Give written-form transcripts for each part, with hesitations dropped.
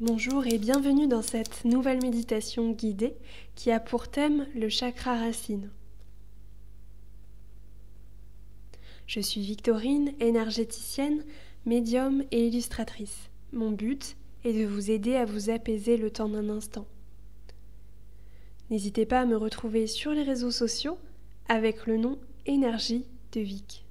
Bonjour et bienvenue dans cette nouvelle méditation guidée qui a pour thème le chakra racine. Je suis Victorine, énergéticienne, médium et illustratrice. Mon but est de vous aider à vous apaiser le temps d'un instant. N'hésitez pas à me retrouver sur les réseaux sociaux avec le nom Énergie de Vic.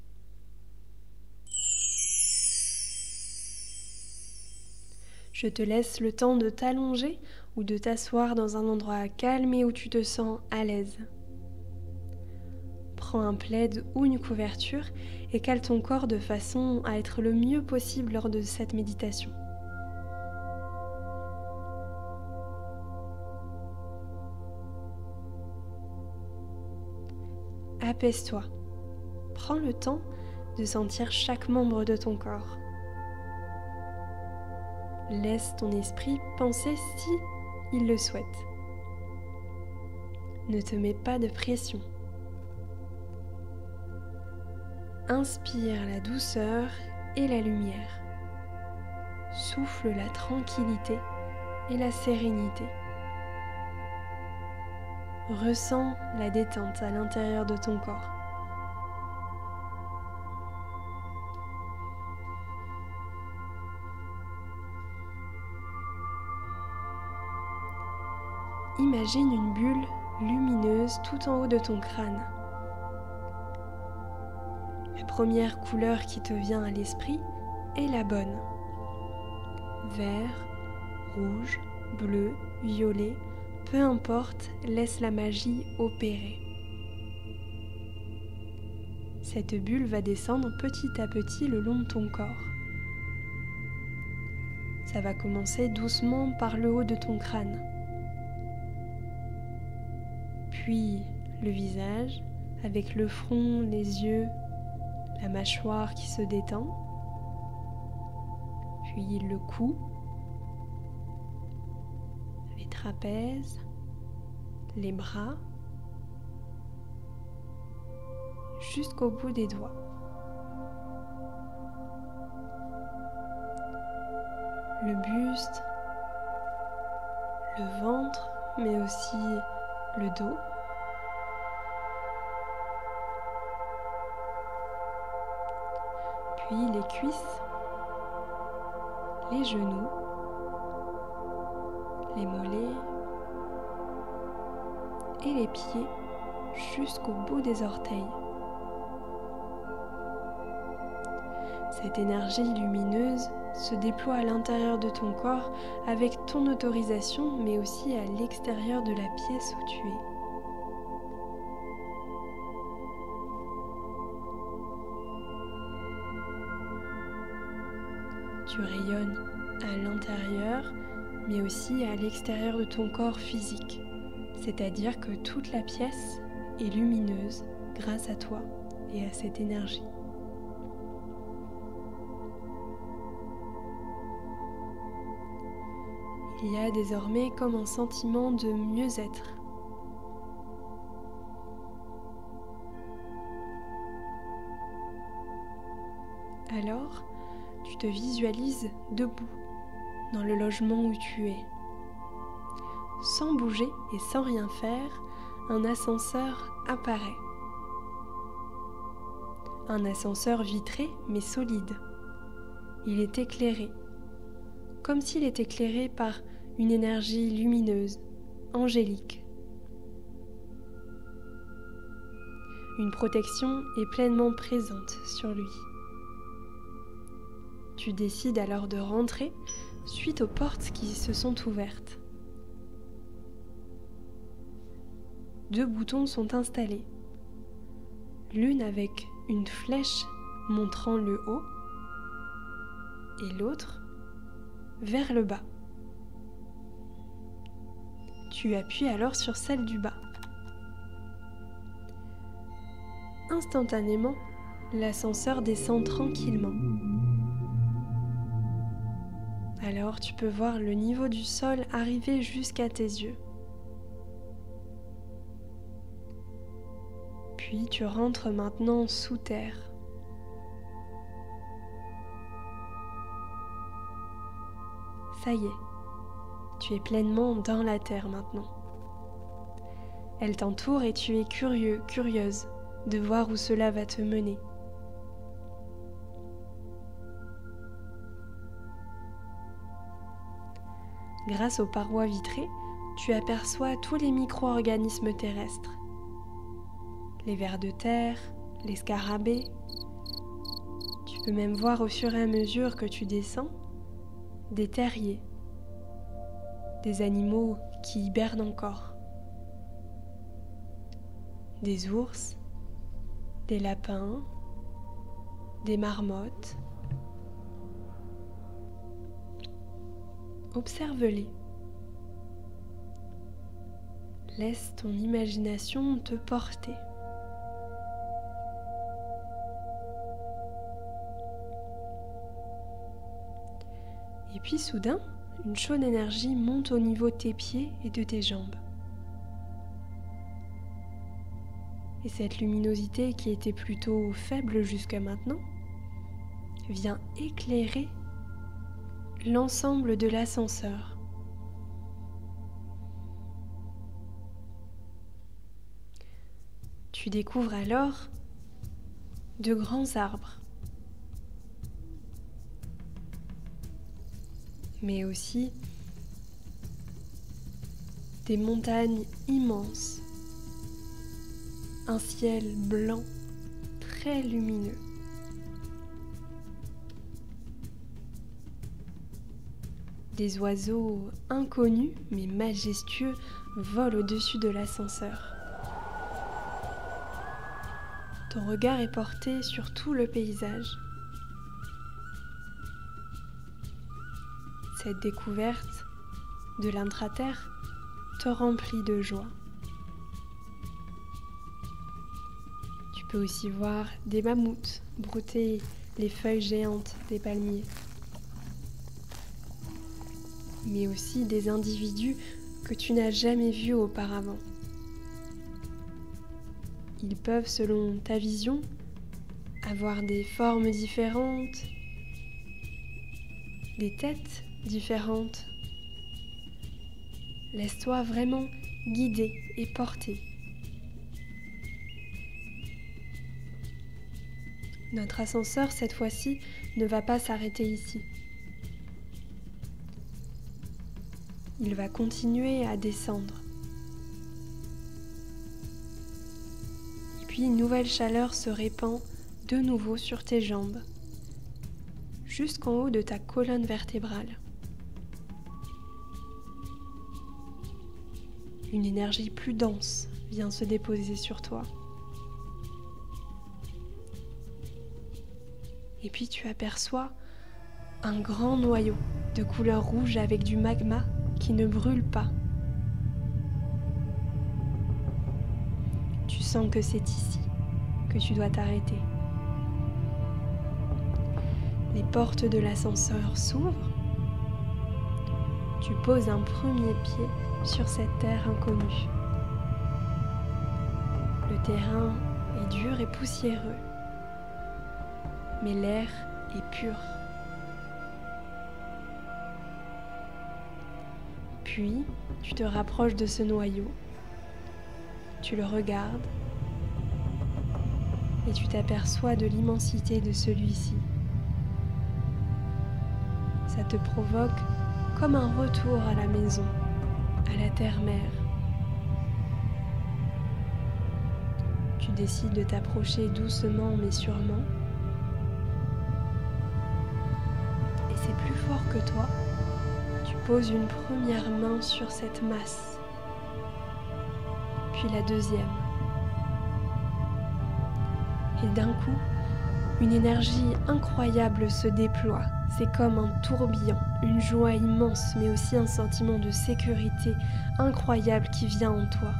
Je te laisse le temps de t'allonger ou de t'asseoir dans un endroit calme et où tu te sens à l'aise. Prends un plaid ou une couverture et cale ton corps de façon à être le mieux possible lors de cette méditation. Apaise-toi. Prends le temps de sentir chaque membre de ton corps. Laisse ton esprit penser si il le souhaite. Ne te mets pas de pression. Inspire la douceur et la lumière. Souffle la tranquillité et la sérénité. Ressens la détente à l'intérieur de ton corps. Imagine une bulle lumineuse tout en haut de ton crâne. La première couleur qui te vient à l'esprit est la bonne. Vert, rouge, bleu, violet, peu importe, laisse la magie opérer. Cette bulle va descendre petit à petit le long de ton corps. Ça va commencer doucement par le haut de ton crâne. Puis le visage, avec le front, les yeux, la mâchoire qui se détend. Puis le cou, les trapèzes, les bras, jusqu'au bout des doigts. Le buste, le ventre, mais aussi le dos. Puis les cuisses, les genoux, les mollets et les pieds jusqu'au bout des orteils. Cette énergie lumineuse se déploie à l'intérieur de ton corps avec ton autorisation, mais aussi à l'extérieur de la pièce où tu es. Tu rayonnes à l'intérieur, mais aussi à l'extérieur de ton corps physique, c'est-à-dire que toute la pièce est lumineuse grâce à toi et à cette énergie. Il y a désormais comme un sentiment de mieux-être. Alors, tu te visualises debout dans le logement où tu es. Sans bouger et sans rien faire, un ascenseur apparaît. Un ascenseur vitré mais solide. Il est éclairé, comme s'il était éclairé par une énergie lumineuse, angélique. Une protection est pleinement présente sur lui. Tu décides alors de rentrer suite aux portes qui se sont ouvertes. 2 boutons sont installés. L'une avec une flèche montrant le haut et l'autre vers le bas. Tu appuies alors sur celle du bas. Instantanément, l'ascenseur descend tranquillement. Alors tu peux voir le niveau du sol arriver jusqu'à tes yeux. Puis tu rentres maintenant sous terre. Ça y est, Tu es pleinement dans la terre maintenant. Elle t'entoure et tu es curieux, curieuse de voir où cela va te mener. Grâce aux parois vitrées, tu aperçois tous les micro-organismes terrestres. Les vers de terre, les scarabées. Tu peux même voir au fur et à mesure que tu descends des terriers, des animaux qui hibernent encore, des ours, des lapins, des marmottes. Observe-les. Laisse ton imagination te porter. Et puis soudain, une chaude énergie monte au niveau de tes pieds et de tes jambes. Et cette luminosité qui était plutôt faible jusqu'à maintenant vient éclairer l'ensemble de l'ascenseur. Tu découvres alors de grands arbres, mais aussi des montagnes immenses, un ciel blanc très lumineux. Des oiseaux inconnus mais majestueux volent au-dessus de l'ascenseur. Ton regard est porté sur tout le paysage. Cette découverte de l'intraterre te remplit de joie. Tu peux aussi voir des mammouths brouter les feuilles géantes des palmiers, mais aussi des individus que tu n'as jamais vus auparavant. Ils peuvent, selon ta vision, avoir des formes différentes, des têtes différentes. Laisse-toi vraiment guider et porter. Notre ascenseur, cette fois-ci, ne va pas s'arrêter ici. Il va continuer à descendre. Et puis une nouvelle chaleur se répand de nouveau sur tes jambes, jusqu'en haut de ta colonne vertébrale. Une énergie plus dense vient se déposer sur toi. Et puis tu aperçois un grand noyau de couleur rouge avec du magma qui ne brûle pas. Tu sens que c'est ici que tu dois t'arrêter. Les portes de l'ascenseur s'ouvrent. Tu poses un premier pied sur cette terre inconnue. Le terrain est dur et poussiéreux, mais l'air est pur. Puis, tu te rapproches de ce noyau, tu le regardes et tu t'aperçois de l'immensité de celui-ci. Ça te provoque comme un retour à la maison, à la terre-mère. Tu décides de t'approcher doucement mais sûrement. Et c'est plus fort que toi. Tu poses une première main sur cette masse, puis la deuxième. Et d'un coup, une énergie incroyable se déploie. C'est comme un tourbillon, une joie immense, mais aussi un sentiment de sécurité incroyable qui vient en toi.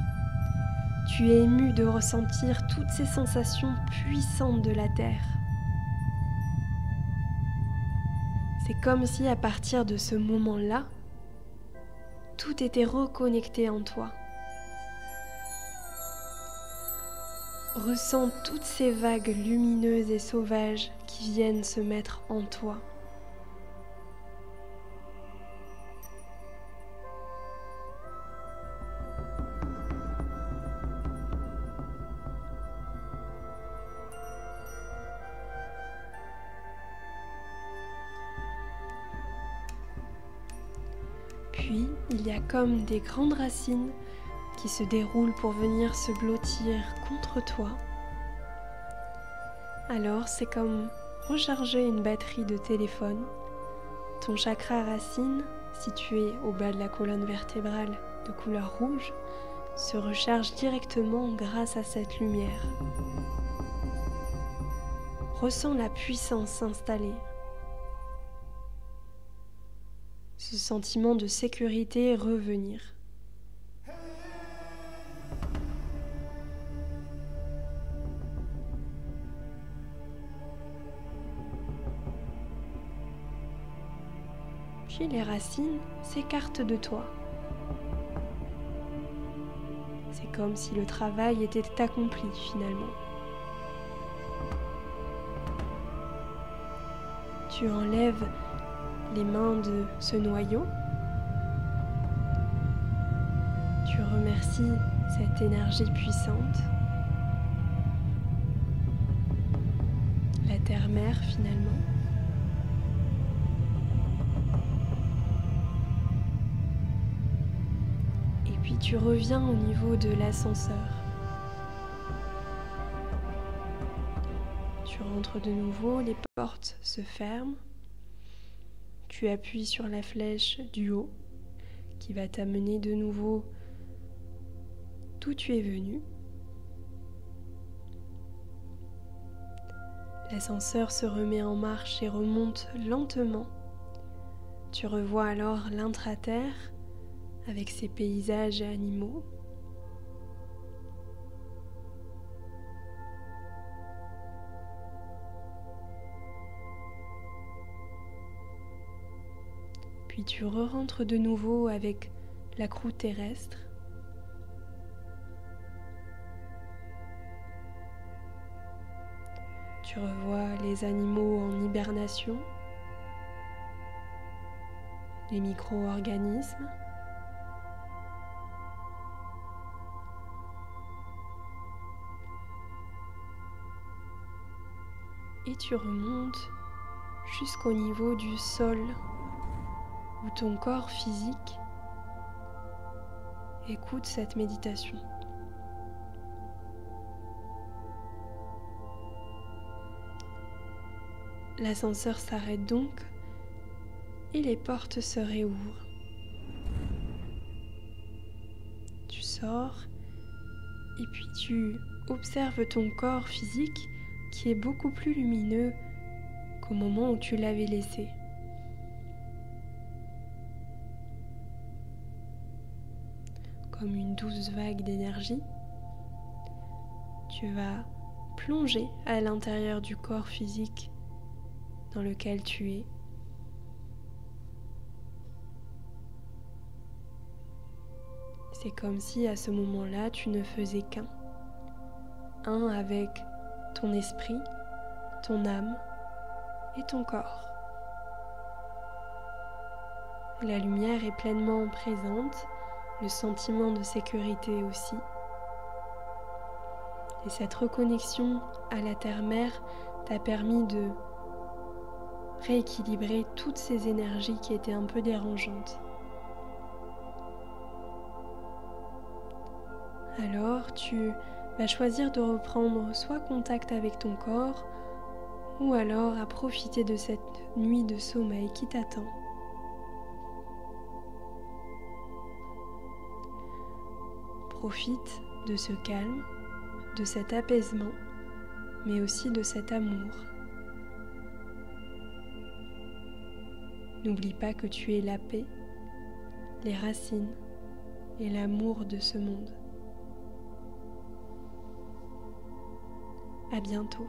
Tu es ému de ressentir toutes ces sensations puissantes de la Terre. C'est comme si à partir de ce moment-là, tout était reconnecté en toi. Ressens toutes ces vagues lumineuses et sauvages qui viennent se mettre en toi. Puis, il y a comme des grandes racines qui se déroulent pour venir se blottir contre toi. Alors, c'est comme recharger une batterie de téléphone. Ton chakra racine, situé au bas de la colonne vertébrale de couleur rouge, se recharge directement grâce à cette lumière. Ressens la puissance s'installer. Ce sentiment de sécurité revenir. Puis les racines s'écartent de toi. C'est comme si le travail était accompli finalement. Tu enlèves les mains de ce noyau. Tu remercies cette énergie puissante. La terre-mère finalement. Et puis tu reviens au niveau de l'ascenseur. Tu rentres de nouveau, les portes se ferment. Tu appuies sur la flèche du haut qui va t'amener de nouveau d'où tu es venu. L'ascenseur se remet en marche et remonte lentement. Tu revois alors l'intra-terre avec ses paysages et animaux. Puis tu re-rentres de nouveau avec la croûte terrestre. Tu revois les animaux en hibernation, les micro-organismes. Et tu remontes jusqu'au niveau du sol, où ton corps physique écoute cette méditation. L'ascenseur s'arrête donc et les portes se réouvrent. Tu sors et puis tu observes ton corps physique qui est beaucoup plus lumineux qu'au moment où tu l'avais laissé. Comme une douce vague d'énergie, tu vas plonger à l'intérieur du corps physique dans lequel tu es. C'est comme si à ce moment-là, tu ne faisais qu'un avec ton esprit, ton âme et ton corps. La lumière est pleinement présente, le sentiment de sécurité aussi. Et cette reconnexion à la terre-mère t'a permis de rééquilibrer toutes ces énergies qui étaient un peu dérangeantes. Alors tu vas choisir de reprendre soit contact avec ton corps ou alors à profiter de cette nuit de sommeil qui t'attend. Profite de ce calme, de cet apaisement, mais aussi de cet amour. N'oublie pas que tu es la paix, les racines et l'amour de ce monde. À bientôt.